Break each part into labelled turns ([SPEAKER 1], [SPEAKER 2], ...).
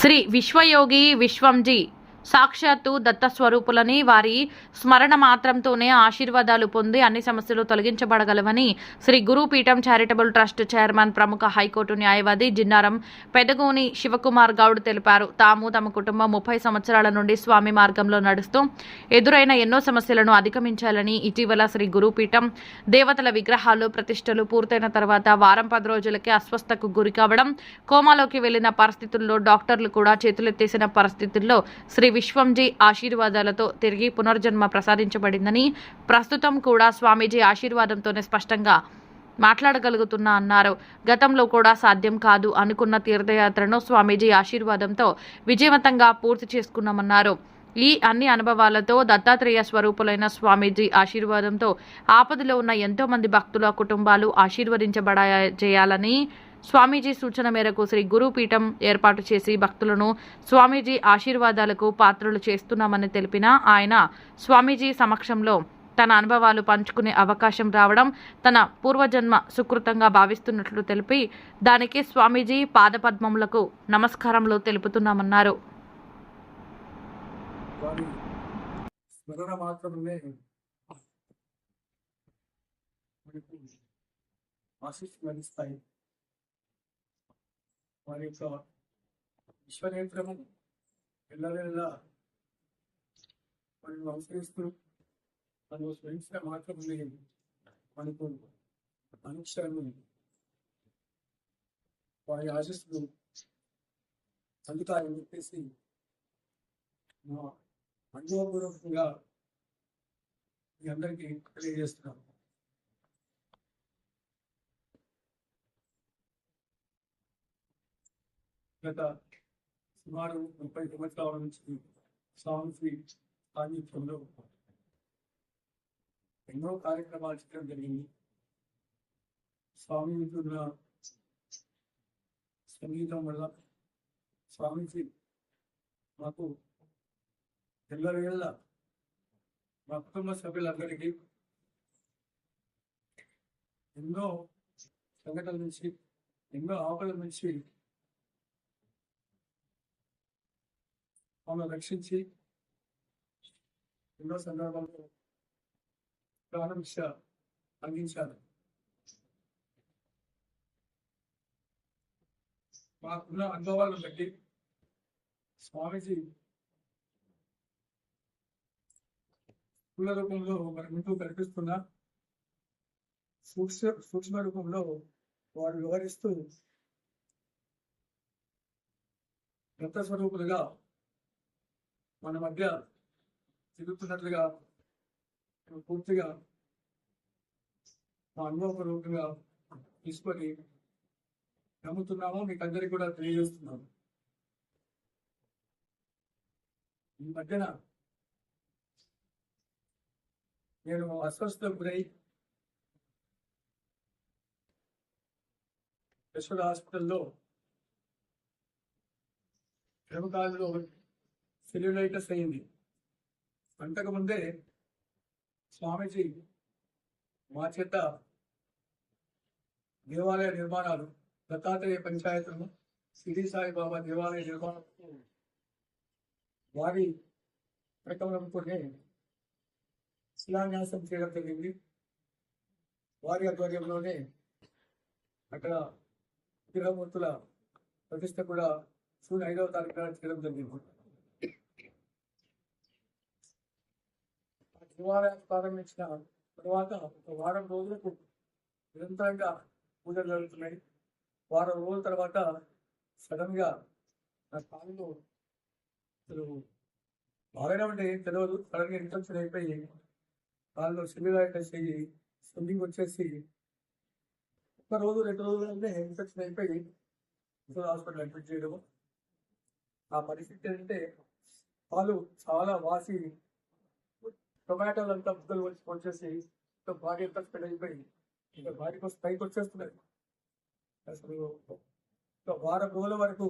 [SPEAKER 1] శ్రీ విశ్వయోగి విశ్వంజీ సాక్షాత్తు దత్తస్వరూపులని వారి స్మరణ మాత్రంతోనే ఆశీర్వాదాలు పొంది అన్ని సమస్యలు తొలగించబడగలవని శ్రీ గురుపీఠం చారిటబుల్ ట్రస్ట్ చైర్మన్ ప్రముఖ హైకోర్టు న్యాయవాది జిన్నారం పెదగోని శివకుమార్ గౌడ్ తెలిపారు. తాము తమ కుటుంబం 30 సంవత్సరాల నుండి స్వామి మార్గంలో నడుస్తూ ఎదురైన ఎన్నో సమస్యలను అధిగమించాలని, ఇటీవల శ్రీ గురుపీఠం దేవతల విగ్రహాలు ప్రతిష్టలు పూర్తయిన తర్వాత వారం 10 రోజులకే అస్వస్థకు గురి కావడం, కోమాలోకి వెళ్లిన పరిస్థితుల్లో డాక్టర్లు కూడా చేతులెత్తేసిన పరిస్థితుల్లో శ్రీ విశ్వంజీ ఆశీర్వాదాలతో తిరిగి పునర్జన్మ ప్రసాదించబడిందని, ప్రస్తుతం కూడా స్వామీజీ ఆశీర్వాదంతోనే స్పష్టంగా మాట్లాడగలుగుతున్నా అన్నారు. గతంలో కూడా సాధ్యం కాదు అనుకున్న తీర్థయాత్రను స్వామీజీ ఆశీర్వాదంతో విజయవంతంగా పూర్తి చేసుకున్నామన్నారు. ఈ అన్ని అనుభవాలతో దత్తాత్రేయ స్వరూపులైన స్వామీజీ ఆశీర్వాదంతో ఆపదలో ఉన్న ఎంతో మంది భక్తుల కుటుంబాలు ఆశీర్వదించబడజేయాలని స్వామీజీ సూచన మేరకు శ్రీ గురుపీఠం ఏర్పాటు చేసి భక్తులను స్వామీజీ ఆశీర్వాదాలకు పాత్రలు చేస్తున్నామని తెలిపిన ఆయన, స్వామీజీ సమక్షంలో తన అనుభవాలు పంచుకునే అవకాశం రావడం తన పూర్వజన్మ సుకృతంగా భావిస్తున్నట్లు తెలిపి, దానికి స్వామీజీ పాదపద్మములకు నమస్కారములు తెలుపుతున్నామన్నారు.
[SPEAKER 2] వారి యొక్క విశ్వనేత్రము ఎల్లవేళ మనల్ని అనుసరిస్తూ మనం స్మరించిన మాత్రమే మనకు అనుక్షరము వారి ఆశిస్తులు అందుతాయని చెప్పేసి మా అనుభవపూర్వకంగా మీ అందరికీ తెలియజేస్తున్నాను. గత సుమారు 30 సంవత్సరాల నుంచి స్వామి సాన్నిధ్యంలో ఎన్నో కార్యక్రమాలు చేయడం జరిగింది. స్వామి వింటున్న సంగీతం వల్ల స్వామీజీ మాకు ఎల్లవేళ మా కుటుంబ సభ్యులందరికీ ఎన్నో సంఘటనల నుంచి, ఎన్నో ఆపదల నుంచి మమ్మల్ని రక్షించి ఎన్నో సందర్భాల్లో ప్రారంభించ అందించారు. మాకున్న అనుభవాలను బట్టి స్వామీజీ స్థూల రూపంలో మన ముందు కనిపిస్తున్న సూక్ష్మ రూపంలో వారు వివరిస్తూ దత్త స్వరూపులుగా మన మధ్య తిరుగుతున్నట్లుగా పూర్తిగా మా అనుభవపూర్వకంగా తీసుకొని నమ్ముతున్నాము. మీకు అందరికీ కూడా తెలియజేస్తున్నాము. ఈ మధ్యన నేను అస్వస్థకు గురై యశోద హాస్పిటల్లో ఎడమకాలులో సెల్యులైటిస్ అయింది. అంతకుముందే స్వామీజీ మా చేత దేవాలయ నిర్మాణాలు, దత్తాత్రేయ పంచాయతీలను, సిరి సాయిబాబా దేవాలయ నిర్మాణాలకు వారి ప్రకటనతోనే శిలాన్యాసం చేయడం జరిగింది. వారి ఆధ్వర్యంలోనే అక్కడ విగ్రహమూర్తుల ప్రతిష్ట కూడా జూన్ 5వ తారీఖున చేయడం జరిగింది. దేవాలయం ప్రారంభించిన తర్వాత ఒక వారం రోజులకు నిరంతరంగా పూజలు జరుగుతున్నాయి. వారం రోజుల తర్వాత సడన్ గా నా కాళ్ళు అసలు బాగానే ఉంటే ఏం తెలియదు, సడన్ గా ఇన్ఫెక్షన్ అయిపోయి కాళ్ళు సెల్యులైటిస్ అయ్యి స్విమ్మింగ్ వచ్చేసి 1 రోజు 2 రోజులనే ఇన్ఫెక్షన్ అయిపోయి హాస్పిటల్ అడ్మిట్ చేయడము. ఆ పరిస్థితి ఏంటంటే కాళ్ళు చాలా వాసి టొమాటోలు అంతా ముద్దలు వచ్చేసి బాడీ అంతా స్ప్రెడ్ అయిపోయి ఇంకా బాడీకి పైకి వచ్చేస్తున్నాయి. అసలు వారం రోజుల వరకు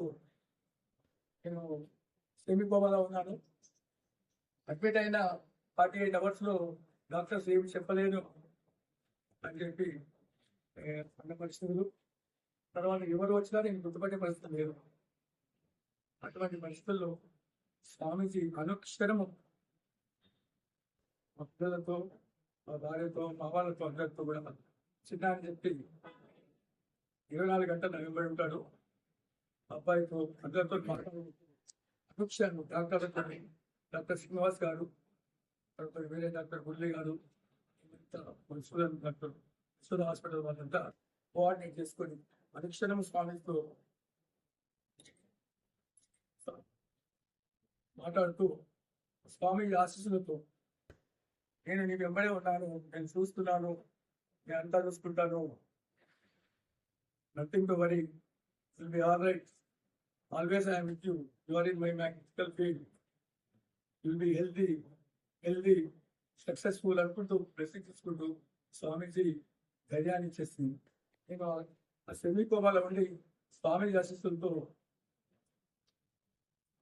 [SPEAKER 2] నేను సెమీకోమాలో ఉన్నాను. అడ్మిట్ అయిన 48 అవర్స్లో డాక్టర్స్ ఏమి చెప్పలేను అని చెప్పి అన్న పరిస్థితులు. తర్వాత ఎవరు వచ్చినా నేను గుర్తుపట్టే పరిస్థితి లేదు. అటువంటి పరిస్థితుల్లో స్వామీజీ అనుక్షరము మా పిల్లలతో, మా భార్యతో, మా వాళ్ళతో అందరితో కూడా చిన్న అని చెప్పి 24 గంటలు వెంబడి ఉంటాడు. అబ్బాయితో అందరితో మాట్లాడుతూ అనుక్షరం డాక్టర్లతో, డాక్టర్ శ్రీనివాస్ గారు, డాక్టర్ వేరే డాక్టర్ మురళి గారు, స్టూడెంట్ డాక్టర్ స్టూడెంట్ హాస్పిటల్ వాళ్ళంతా కోఆర్డినేట్ చేసుకొని అనుక్షరం స్వామితో మాట్లాడుతూ స్వామి ఆశీస్సులతో నేను నీ వెంబడే ఉన్నాను, నేను చూస్తున్నాను, నేను అంతా చూసుకుంటాను, nothing to worry, will be all right, always I'm with you, you are in my magical field, will be healthy successful అనుకుంటూ బ్లెస్సింగ్ తీసుకుంటూ స్వామీజీ ధైర్యాన్ని ఇచ్చేసింది. నేను ఆ సెమీ కోమాలో ఉండి స్వామీజీ ఆశీస్సులతో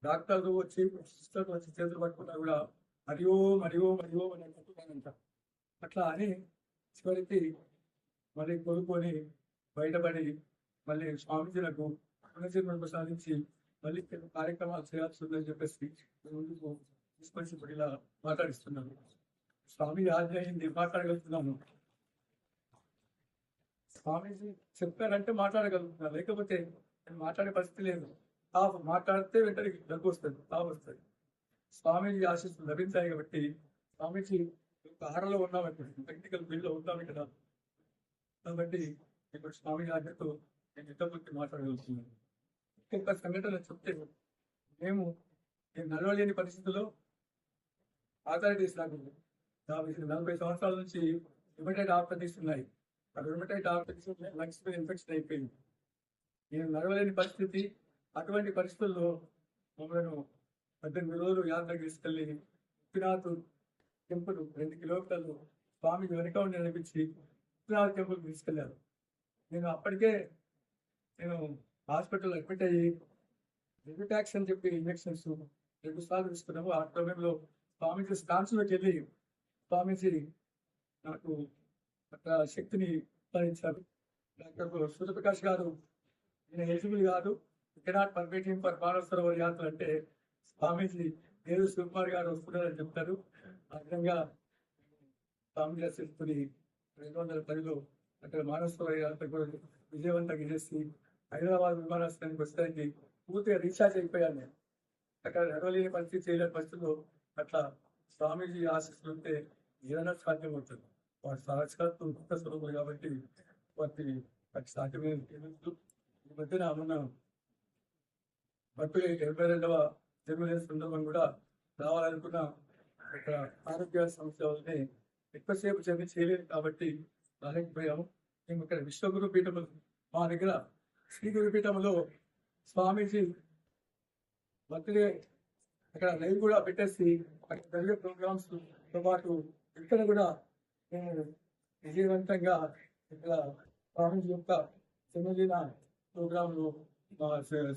[SPEAKER 2] డాక్టర్లు వచ్చి సిస్టర్లు వచ్చి చేతులు పట్టుకున్నా కూడా మరియో అని అనుకుంటున్నానంట. అట్లా అని చివరికి మళ్ళీ కోలుకొని బయటపడి మళ్ళీ స్వామీజీలకు పునర్జన్మను సాధించి మళ్ళీ కార్యక్రమాలు చేయాల్సి ఉందని చెప్పేసి ముందుకు తీసుకొచ్చి ఇప్పుడు ఇలా మాట్లాడిస్తున్నాను. స్వామి ఆజ్ఞ అయింది, మాట్లాడగలుగుతున్నాను. స్వామీజీ చెప్పారంటే మాట్లాడగలుగుతున్నాను, లేకపోతే నేను మాట్లాడే పరిస్థితి లేదు. మాట్లాడితే వెంటనే దగ్గు వస్తుంది, తాపు వస్తుంది. స్వామీజీ ఆశీస్సులు లభించాయి కాబట్టి స్వామీజీ ఆరలో ఉన్నాం, టెక్నికల్ ఫీల్డ్లో ఉన్నాం ఇక్కడ. కాబట్టి ఇప్పుడు స్వామీజీ ఆజ్ఞతో నేను ఇంతకుముందు మాట్లాడగలుగుతున్నాను. ఇంకొక సంఘటన చెప్తే, నేను నడవలేని పరిస్థితుల్లో ఆథరైటిస్ నాకు 40 సంవత్సరాల నుంచి రుమటైడ్ ఆర్థరైటిస్ ఉన్నాయి. ఆ రుమటైడ్ ఆర్థరైటిస్ లంగ్స్ మీద ఇన్ఫెక్షన్ అయిపోయింది. నేను నడవలేని పరిస్థితి. అటువంటి పరిస్థితుల్లో మమ్మల్ని 18 రోజులు యాత్రకు తీసుకెళ్ళి ఉప్పినాథ్ టెంపుల్ 2 కిలోమీటర్లు స్వామికి వెనుక ఉండి నడిపించి ఉప్పినాథ్ టెంపుల్కి తీసుకెళ్లారు. నేను అప్పటికే హాస్పిటల్ అడ్మిట్ అయ్యి రెడ్యూటాక్స్ అని చెప్పి ఇంజక్షన్స్ 2 సార్లు తీసుకున్నాము. ఆ సమయంలో స్వామీజీ స్టాన్స్లోకి వెళ్ళి స్వామీజీ నాకు అక్కడ శక్తిని ప్రసాదించారు. డాక్టర్ సూర్యప్రకాష్ గారు, నేను ఎలిజిబుల్ కాదు, కెనాట్ పర్మిట్ హిమ్ ఫర్ మానవ సరోవర్ యాత్ర అంటే స్వామీజీ నేను శివకుమార్ గారు వస్తున్నారని చెప్తారు. ఆ విధంగా స్వామి ఆశీస్సుని 2010లో అక్కడ మానవ సరోవర్ యాత్ర కూడా విజయవంతంగా చేసి హైదరాబాద్ విమానాశ్రయానికి వచ్చేదానికి పూర్తిగా రీఛార్జ్ అయిపోయాను. నేను అక్కడ నడవలేని పరిస్థితి, చేయలేని పరిస్థితుల్లో అట్లా స్వామీజీ ఆశీస్సులు ఉంటే ఏదైనా సాధ్యమవుతుంది. వాటి సాక్షాత్తు ముక్త స్వరూపులు కాబట్టి వాటి సాధ్యమైన ఈ మధ్యన మొన్న బర్త్డే 72వ జన్మదిన సందర్భం కూడా రావాలనుకున్న ఇక్కడ ఆరోగ్య సమస్య వల్లనే ఎక్కువసేపు జర్నీ చేయలేదు కాబట్టి రాలేకపోయాము. మేము ఇక్కడ విశ్వగురు పీఠము, మా దగ్గర శ్రీ గురుపీఠంలో స్వామీజీ బర్త్డే అక్కడ లైవ్ కూడా పెట్టేసి అక్కడ జరిగే ప్రోగ్రామ్స్తో పాటు ఇక్కడ కూడా మేము విజయవంతంగా ఇక్కడ స్వామీజీ యొక్క జన్మదిన ప్రోగ్రాంలు మా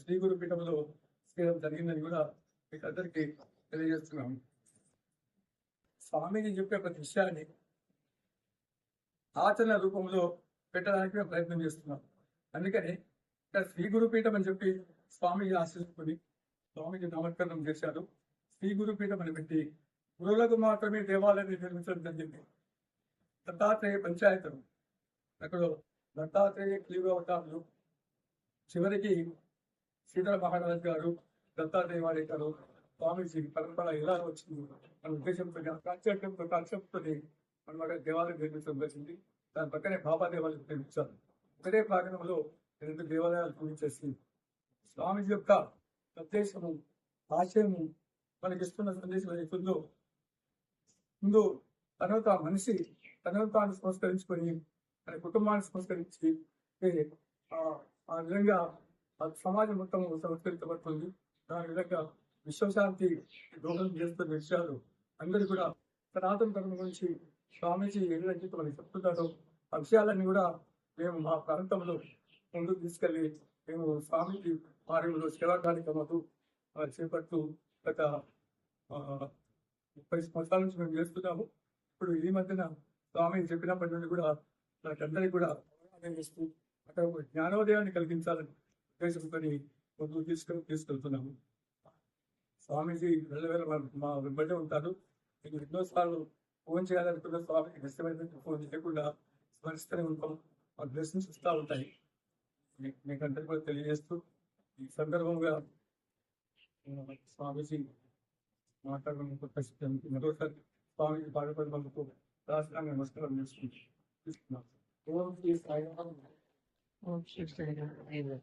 [SPEAKER 2] శ్రీ గురుపీఠంలో చేయడం జరిగిందని కూడా మీకు అందరికీ తెలియజేస్తున్నాము. స్వామీజీ చెప్పే ప్రతి విషయాన్ని ఆచరణ రూపంలో పెట్టడానికి మేము ప్రయత్నం చేస్తున్నాం. అందుకని ఇక్కడ శ్రీ గురుపీఠం అని చెప్పి స్వామీజీ ఆశించుకొని స్వామీజీ నామకరణం చేశారు. శ్రీ గురుపీఠం అని పెట్టి గురువులకు మాత్రమే దేవాలయాన్ని నిర్మించడం జరిగింది. దత్తాత్రేయ పంచాయతీలు అక్కడ దత్తాత్రేయ క్లీవ అవతారులు, చివరికి సీతారామ మహారాజ్ గారు, దత్తాత్రేయ వారి గారు, స్వామీజీ పరంపర ఎలా వచ్చింది మన ఉద్దేశంతో కాన్సెప్ట్తో మనం అక్కడ దేవాలయం నిర్మించడం జరిగింది. దాని పక్కనే బాబా దేవాలయం నిర్మించారు. ఒకటే ప్రాంగణంలో 2 దేవాలయాలు నిర్మించేసి స్వామీజీ యొక్క ఉద్దేశము, ఆశయము, మనకిస్తున్న సందేశం ఏదైతుందో ముందు తనను తాను మనిషి తనను తాను సంస్కరించుకొని తన కుటుంబాన్ని సంస్కరించి ఆ విధంగా సమాజం మొత్తం సంస్కరించబడుతుంది. దాని విధంగా విశ్వశాంతి దోహదం చేస్తున్న విషయాలు అందరూ కూడా సనాతన ధర్మం గురించి స్వామీజీ ఏదైతే మనకి చెప్తున్నారో ఆ విషయాలన్నీ కూడా మేము మా ప్రాంతంలో ముందుకు తీసుకెళ్ళి మేము స్వామీజీ కార్యంలో సేవా కార్యక్రమాలు చేపడుతూ గత 30 సంవత్సరాల నుంచి మేము చేస్తున్నాము. ఇప్పుడు ఈ మధ్యన స్వామి చెప్పినప్పటి నుండి కూడా నాకందరికీ కూడా చేస్తూ అక్కడ జ్ఞానోదయాన్ని కలిగించాలని ఉద్దేశంతో ముందుకు తీసుకెళ్తున్నాము. స్వామీజీ వెళ్ళవేళ మా వెంబడే ఉంటారు. మీకు ఎన్నోసార్లు ఫోన్ చేయాలనుకున్న స్వామికి ఇష్టమైన ఫోన్ చేయకుండా స్మరిస్తూనే ఉంటాం. మా బ్లెస్సింగ్స్ ఇస్తూ ఉంటాయి. మీకు అందరికీ కూడా తెలియజేస్తూ ఈ సందర్భంగా స్వామీజీ మాట్లాడడం మరోసారి స్వామికి బాధపడినందుకు రాష్ట్రాన్ని నమస్కారం చేసుకుంటున్నాం. ఓం శ్రీ సాయిరామ్.
[SPEAKER 3] ఓం శ్రీ సాయిరామ్.